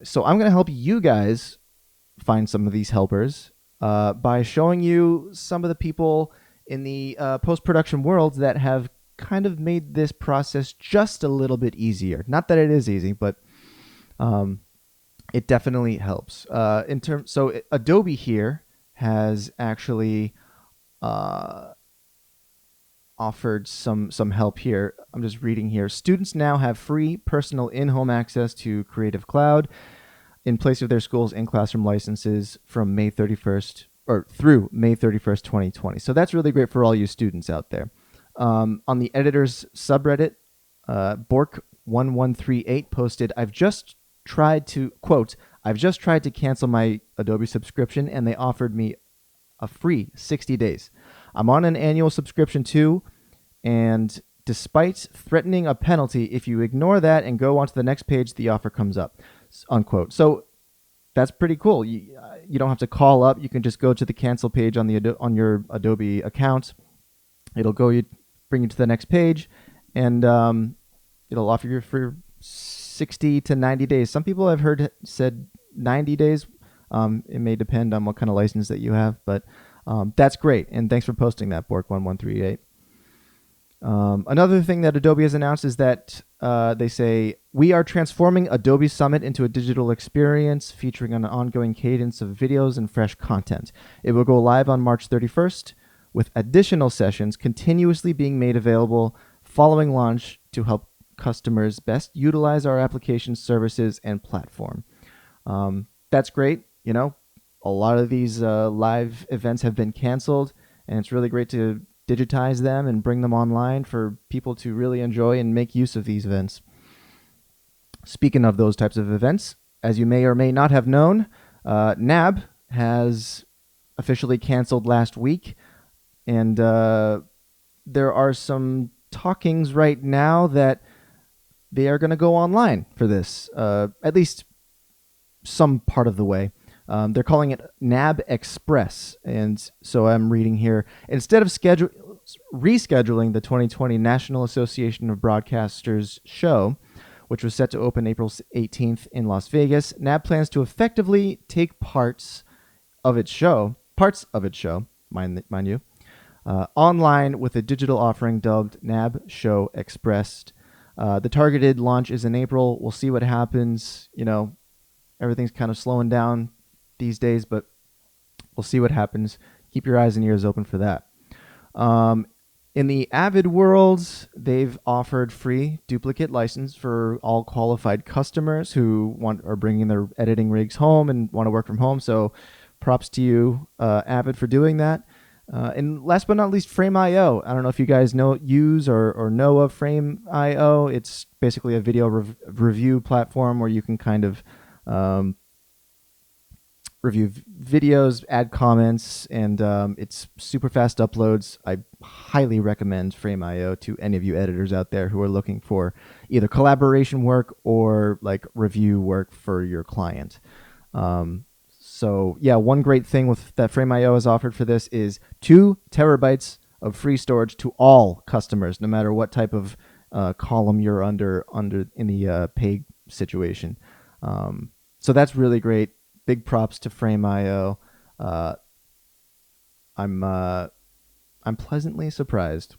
So I'm going to help you guys find some of these helpers by showing you some of the people in the post-production world that have kind of made this process just a little bit easier. Not that it is easy, but um, it definitely helps. So Adobe here has actually uh, offered some help here. I'm just reading here. Students now have free personal in-home access to Creative Cloud in place of their school's in-classroom licenses from May 31st or through May 31st, 2020. So that's really great for all you students out there. On the editors subreddit, Bork1138 posted, I've just tried to, quote, I've just tried to cancel my Adobe subscription and they offered me a free 60 days. I'm on an annual subscription too, and despite threatening a penalty, if you ignore that and go on to the next page, the offer comes up, unquote. So that's pretty cool. You don't have to call up. You can just go to the cancel page on on your Adobe account. It'll bring you to the next page, and it'll offer you for 60 to 90 days. Some people I've heard said 90 days. It may depend on what kind of license that you have, but that's great. And thanks for posting that, Bork1138. Another thing that Adobe has announced is that they say, we are transforming Adobe Summit into a digital experience featuring an ongoing cadence of videos and fresh content. It will go live on March 31st with additional sessions continuously being made available following launch to help customers best utilize our application services and platform. That's great. You know, a lot of these live events have been canceled, and it's really great to digitize them and bring them online for people to really enjoy and make use of these events. Speaking of those types of events, as you may or may not have known, NAB has officially canceled last week, and there are some talkings right now that they are going to go online for this, at least some part of the way. They're calling it NAB Express. And so I'm reading here, instead of rescheduling the 2020 National Association of Broadcasters show, which was set to open April 18th in Las Vegas, NAB plans to effectively take parts of its show, mind you, online with a digital offering dubbed NAB Show Express. The targeted launch is in April. We'll see what happens. You know, everything's kind of slowing down these days, but we'll see what happens. Keep your eyes and ears open for that. In the Avid world, they've offered free duplicate license for all qualified customers who are bringing their editing rigs home and want to work from home. So props to you, Avid, for doing that. And last but not least, Frame.io. I don't know if you guys use or know of Frame.io. It's basically a video review platform where you can kind of review videos, add comments, and it's super fast uploads. I highly recommend Frame.io to any of you editors out there who are looking for either collaboration work or like review work for your client. So yeah, one great thing that Frame.io has offered for this is 2 terabytes of free storage to all customers, no matter what type of column you're under in the paid situation. So that's really great. Big props to Frame.io. I'm pleasantly surprised.